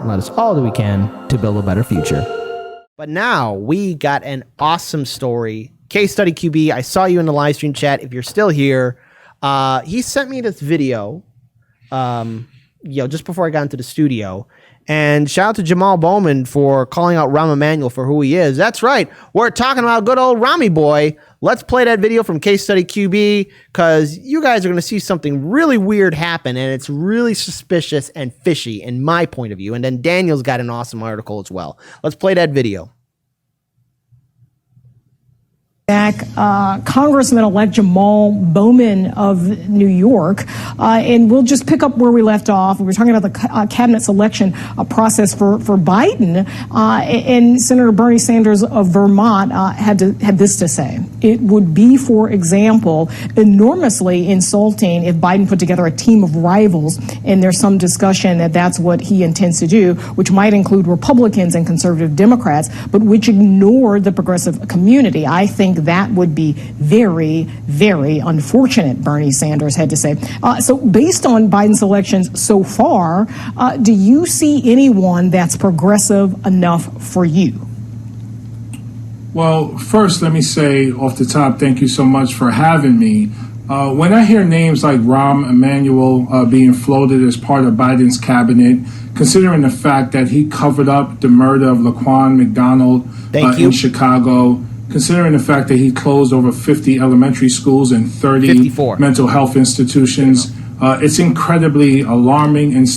and let us all do we can to build a better future. But now we got an awesome story. Case Study QB, I saw you in the live stream chat. If you're still here, he sent me this video, just before I got into the studio. And shout out to Jamal Bowman for calling out Rahm Emanuel for who he is. That's right. We're talking about good old Rami boy. Let's play that video from Case Study QB because you guys are going to see something really weird happen, and it's really suspicious and fishy in my point of view. And then Daniel's got an awesome article as well. Let's play that video. Congressman-elect Jamal Bowman of New York, and we'll just pick up where we left off. We were talking about the cabinet selection process for Biden, and Senator Bernie Sanders of Vermont had this to say. It would be, for example, enormously insulting if Biden put together a team of rivals, and there's some discussion that that's what he intends to do, which might include Republicans and conservative Democrats, but which ignore the progressive community. I think that would be very, very unfortunate, Bernie Sanders had to say. So based on Biden's elections so far, do you see anyone that's progressive enough for you? Well, first, let me say off the top, thank you so much for having me. When I hear names like Rahm Emanuel being floated as part of Biden's cabinet, considering the fact that he covered up the murder of Laquan McDonald in Chicago, considering the fact that he closed over 50 elementary schools and 30 54 mental health institutions, it's incredibly alarming. And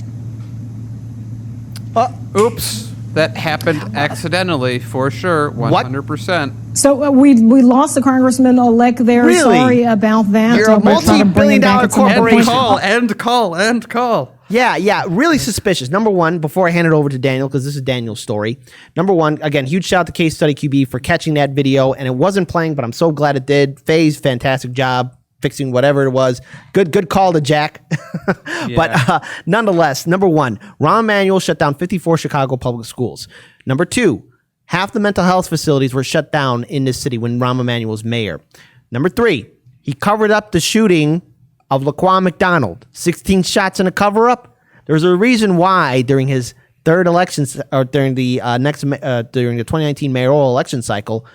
oops, that happened accidentally for sure, 100%. So we lost the congressman-elect there. Really? Sorry about that. You're a multi-billion-dollar corporation. End call. Yeah, really suspicious. Number one, before I hand it over to Daniel, because this is Daniel's story. Number one, again, huge shout out to Case Study QB for catching that video, and it wasn't playing, but I'm so glad it did. Faye's fantastic job fixing whatever it was. Good call to Jack. Yeah. But nonetheless, number one, Rahm Emanuel shut down 54 Chicago public schools. Number two, half the mental health facilities were shut down in this city when Rahm Emanuel was mayor. Number three, he covered up the shooting of Laquan McDonald, 16 shots in a cover-up. There's a reason why during his third elections, or during the during the 2019 mayoral election cycle,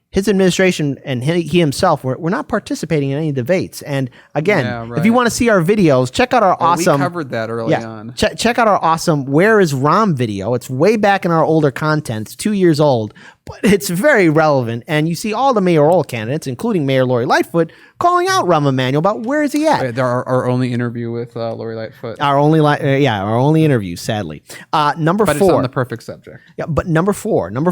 his administration and he himself were not participating in any debates. And again, if you want to see our videos, check out our awesome. We covered that early on. Check out our awesome "Where Is Rahm" video. It's way back in our older content. It's 2 years old, but it's very relevant. And you see all the mayoral candidates, including Mayor Lori Lightfoot, calling out Rahm Emanuel about where is he at. Wait, our only interview with Lori Lightfoot. Our only interview, sadly. Number but 4. It's on the perfect subject. Yeah, but number four, Mayor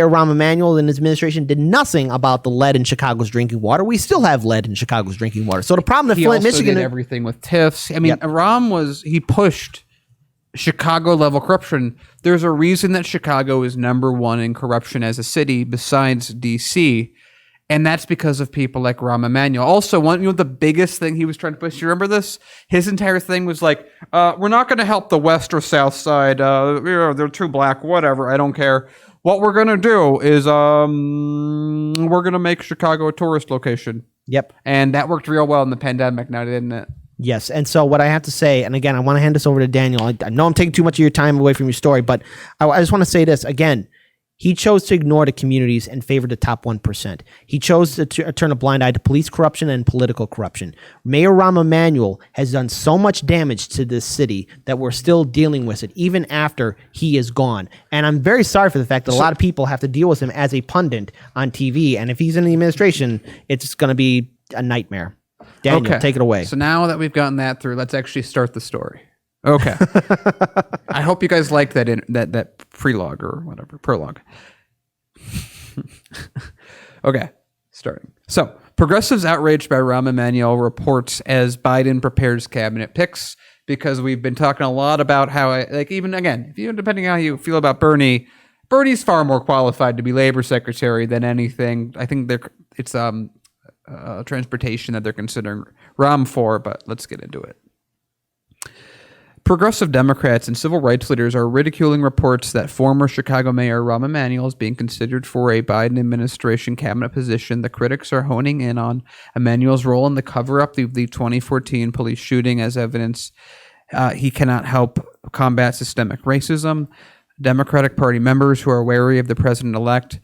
Rahm Emanuel and his administration did nothing about the lead in Chicago's drinking water. We still have lead in Chicago's drinking water. So the problem that Flint, Michigan, did everything with TIFs. I mean, Rahm he pushed Chicago level corruption. There's a reason that Chicago is number one in corruption as a city besides DC. And that's because of people like Rahm Emanuel. Also, the biggest thing he was trying to push, you remember this? His entire thing was like, we're not going to help the west or south side. They're too black, whatever. I don't care. What we're going to do is we're going to make Chicago a tourist location. Yep. And that worked real well in the pandemic now, didn't it? Yes. And so what I have to say, and again, I want to hand this over to Daniel. I know I'm taking too much of your time away from your story, but I just want to say this again. He chose to ignore the communities and favor the top 1%. He chose to turn a blind eye to police corruption and political corruption. Mayor Rahm Emanuel has done so much damage to this city that we're still dealing with it, even after he is gone. And I'm very sorry for the fact that a lot of people have to deal with him as a pundit on TV. And if he's in the administration, it's going to be a nightmare. Daniel, take it away. So now that we've gotten that through, let's actually start the story. Okay. I hope you guys like that that prelogue or whatever, prologue. Okay, starting. So, progressives outraged by Rahm Emanuel reports as Biden prepares cabinet picks, because we've been talking a lot about how, even again, depending on how you feel about Bernie's far more qualified to be labor secretary than anything. I think it's transportation that they're considering Rahm for, but let's get into it. Progressive Democrats and civil rights leaders are ridiculing reports that former Chicago Mayor Rahm Emanuel is being considered for a Biden administration cabinet position. The critics are honing in on Emanuel's role in the cover-up of the 2014 police shooting as evidence he cannot help combat systemic racism. Democratic Party members who are wary of the president-elect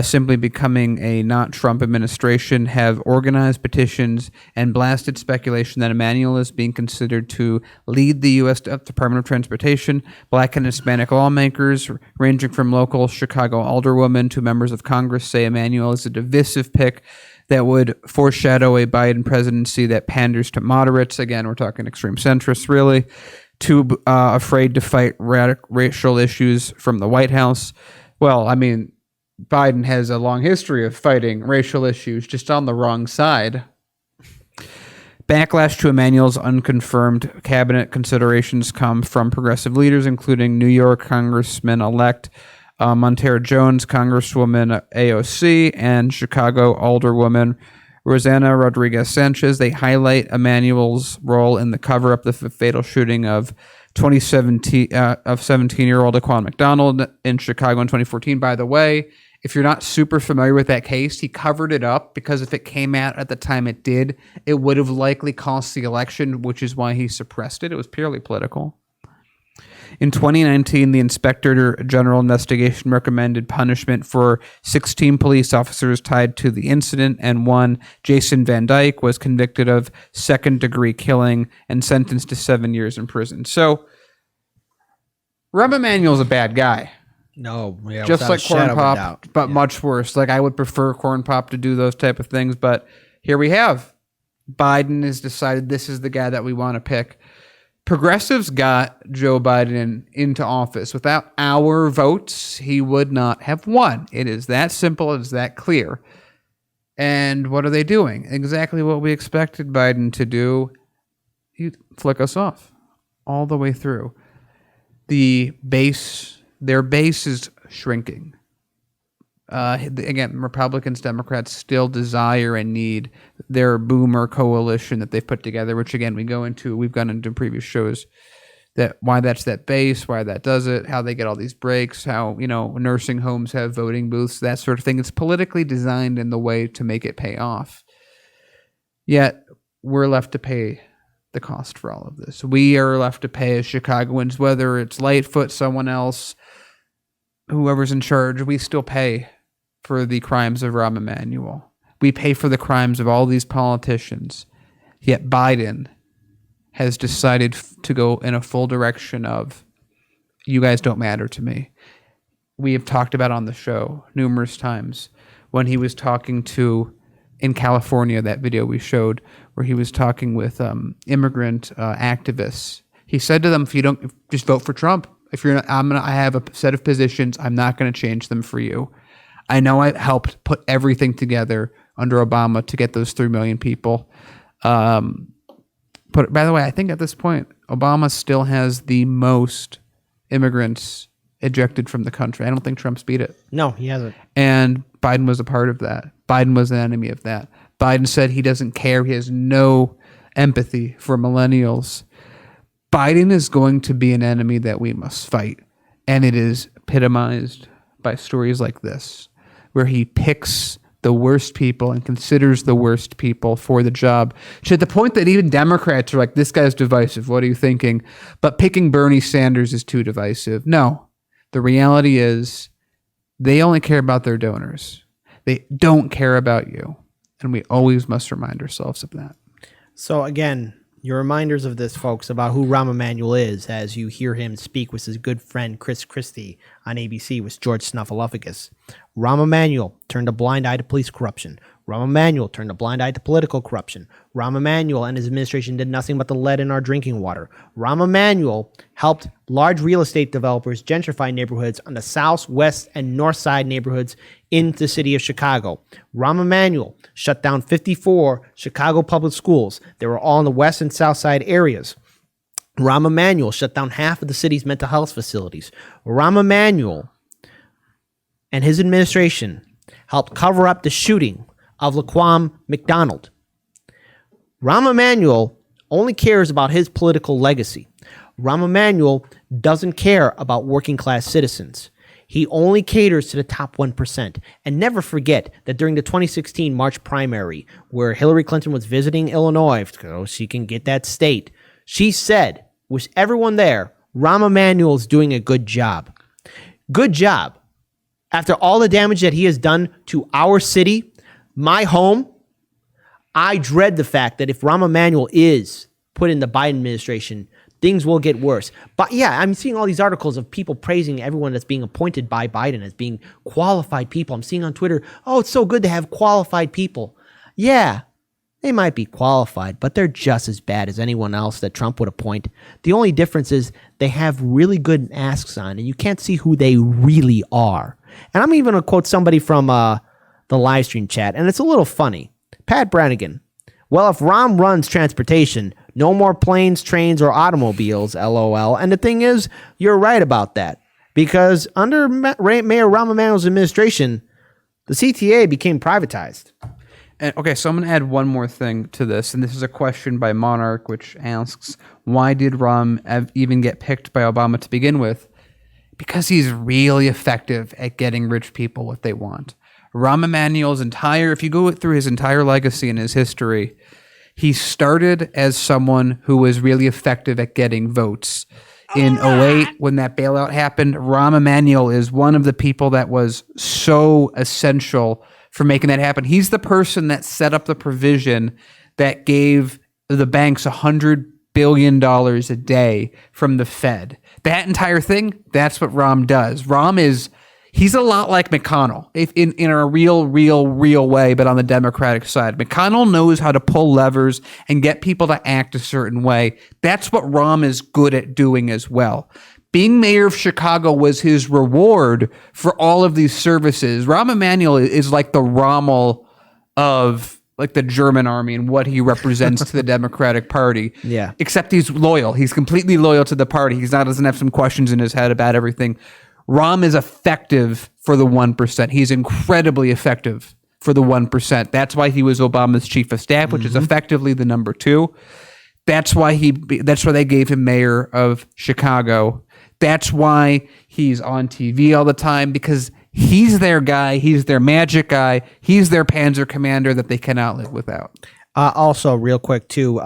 simply becoming a not Trump administration have organized petitions and blasted speculation that Emanuel is being considered to lead the U.S. Department of Transportation. Black and Hispanic lawmakers, ranging from local Chicago alderwomen to members of Congress, say Emanuel is a divisive pick that would foreshadow a Biden presidency that panders to moderates. Again, we're talking extreme centrists, really. Too afraid to fight racial issues from the White House. Well, I mean, Biden has a long history of fighting racial issues, just on the wrong side. Backlash to Emanuel's unconfirmed cabinet considerations come from progressive leaders, including New York Congressman-elect Montero Jones, Congresswoman AOC, and Chicago Alderwoman Rosanna Rodriguez Sanchez. They highlight Emanuel's role in the cover-up the fatal shooting of 17-year-old Aquan McDonald in Chicago in 2014. By the way, if you're not super familiar with that case, he covered it up because if it came out at the time it did, it would have likely cost the election, which is why he suppressed it. It was purely political. In 2019, the Inspector General investigation recommended punishment for 16 police officers tied to the incident, and one, Jason Van Dyke, was convicted of second-degree killing and sentenced to 7 years in prison. So, Rahm Emanuel's a bad guy. No, yeah, just like Corn Pop, but much worse. Like, I would prefer Corn Pop to do those type of things, but here we have. Biden has decided this is the guy that we want to pick. Progressives got Joe Biden into office. Without our votes, he would not have won. It is that simple. It is that clear. And what are they doing? Exactly what we expected Biden to do. You flick us off all the way through. Their base is shrinking. Again, Republicans, Democrats still desire and need their boomer coalition that they've put together, which again, we've gone into previous shows that why that's that base, why that does it, how they get all these breaks, how, nursing homes have voting booths, that sort of thing. It's politically designed in the way to make it pay off. Yet we're left to pay the cost for all of this. We are left to pay as Chicagoans, whether it's Lightfoot, someone else, whoever's in charge, we still pay for the crimes of Rahm Emanuel. We pay for the crimes of all these politicians. Yet Biden has decided to go in a full direction of, you guys don't matter to me. We have talked about on the show numerous times when he was talking in California, that video we showed, where he was talking with immigrant activists. He said to them, if you don't, just vote for Trump. If you're not, I have a set of positions. I'm not going to change them for you. I know I helped put everything together under Obama to get those 3 million people. By the way, I think at this point, Obama still has the most immigrants ejected from the country. I don't think Trump's beat it. No, he hasn't. And Biden was a part of that. Biden was an enemy of that. Biden said he doesn't care. He has no empathy for millennials. Biden is going to be an enemy that we must fight. And it is epitomized by stories like this, where he picks the worst people and considers the worst people for the job, to the point that even Democrats are like, this guy's divisive. What are you thinking? But picking Bernie Sanders is too divisive. No, the reality is they only care about their donors. They don't care about you. And we always must remind ourselves of that. So again, your reminders of this, folks, about who Rahm Emanuel is, as you hear him speak with his good friend Chris Christie on ABC with George Snuffleupagus. Rahm Emanuel turned a blind eye to police corruption. Rahm Emanuel turned a blind eye to political corruption. Rahm Emanuel and his administration did nothing but the lead in our drinking water. Rahm Emanuel helped large real estate developers gentrify neighborhoods on the south, west, and north side neighborhoods in the city of Chicago. Rahm Emanuel shut down 54 Chicago public schools. They were all in the west and south side areas. Rahm Emanuel shut down half of the city's mental health facilities. Rahm Emanuel and his administration helped cover up the shooting of Laquan McDonald. Rahm Emanuel only cares about his political legacy. Rahm Emanuel doesn't care about working class citizens. He only caters to the top 1%. And never forget that during the 2016 March primary, where Hillary Clinton was visiting Illinois so she can get that state, she said, with everyone there, Rahm Emanuel's doing a good job. Good job. After all the damage that he has done to our city, my home, I dread the fact that if Rahm Emanuel is put in the Biden administration, things will get worse. But yeah, I'm seeing all these articles of people praising everyone that's being appointed by Biden as being qualified people. I'm seeing on Twitter, oh, it's so good to have qualified people. Yeah, they might be qualified, but they're just as bad as anyone else that Trump would appoint. The only difference is they have really good masks on, and you can't see who they really are. And I'm even going to quote somebody from the live stream chat, and it's a little funny. Pat Brannigan. Well, if Rahm runs transportation, no more planes, trains, or automobiles, LOL. And the thing is, you're right about that. Because under Mayor Rahm Emanuel's administration, the CTA became privatized. And, okay, so I'm going to add one more thing to this. And this is a question by Monarch, which asks, why did Rahm even get picked by Obama to begin with? Because he's really effective at getting rich people what they want. Rahm Emanuel's if you go through his entire legacy and his history, he started as someone who was really effective at getting votes. In 2008, when that bailout happened, Rahm Emanuel is one of the people that was so essential for making that happen. He's the person that set up the provision that gave the banks $100 billion a day from the Fed. That entire thing, that's what Rahm does. He's a lot like McConnell, in a real way, but on the Democratic side. McConnell knows how to pull levers and get people to act a certain way. That's what Rahm is good at doing as well. Being mayor of Chicago was his reward for all of these services. Rahm Emanuel is like the Rommel of like the German army and what he represents to the Democratic Party. Yeah. Except he's loyal. He's completely loyal to the party. Doesn't have some questions in his head about everything. Rahm is effective for the 1%. He's incredibly effective for the 1%. That's why he was Obama's chief of staff, which is effectively the number 2. That's why they gave him mayor of Chicago. That's why he's on TV all the time, because he's their guy. He's their magic guy. He's their panzer commander that they cannot live without. Also, real quick, too,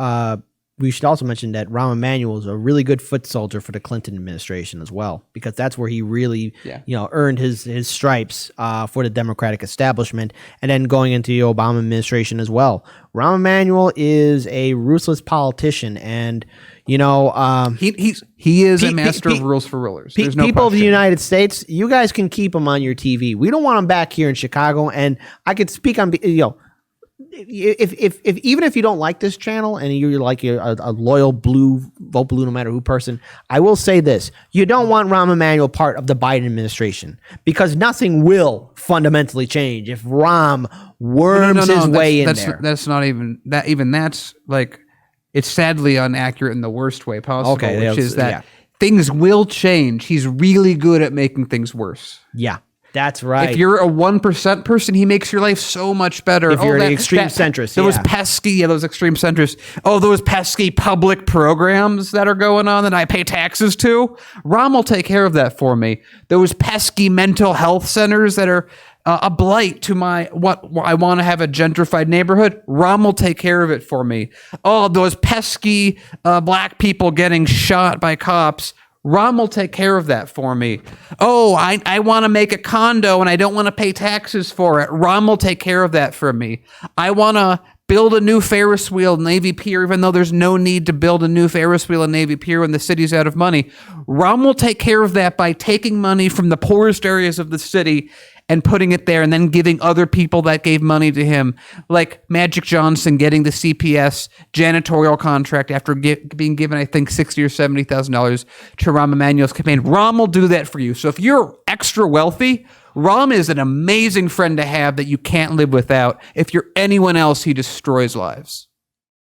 we should also mention that Rahm Emanuel is a really good foot soldier for the Clinton administration as well, because that's where he really, earned his stripes for the Democratic establishment, and then going into the Obama administration as well. Rahm Emanuel is a ruthless politician, and he is a master of rules for rulers. There's no people of the United States, you guys can keep him on your TV. We don't want him back here in Chicago, and I could speak on if even if you don't like this channel and you're like a loyal vote blue no matter who person, I will say this: you don't want Rahm Emanuel part of the Biden administration, because nothing will fundamentally change if Rahm worms his way in there. That's not even that. Even that's like, it's sadly inaccurate in the worst way possible. Okay, which is that things will change. He's really good at making things worse. Yeah. That's right. If you're a 1% person, he makes your life so much better. If you're an extreme centrist. Those extreme centrists. Oh, those pesky public programs that are going on that I pay taxes to. Rahm will take care of that for me. Those pesky mental health centers that are a blight to what I want to have a gentrified neighborhood. Rahm will take care of it for me. Oh, those pesky black people getting shot by cops. Rahm will take care of that for me. Oh, I want to make a condo and I don't want to pay taxes for it. Rahm will take care of that for me. I want to build a new Ferris wheel in Navy Pier, even though there's no need to build a new Ferris wheel in Navy Pier when the city's out of money. Rahm will take care of that by taking money from the poorest areas of the city and putting it there, and then giving other people that gave money to him, like Magic Johnson getting the CPS janitorial contract after being given, I think, $60,000 or $70,000 to Rahm Emanuel's campaign. Rahm will do that for you. So if you're extra wealthy, Rahm is an amazing friend to have that you can't live without. If you're anyone else, he destroys lives.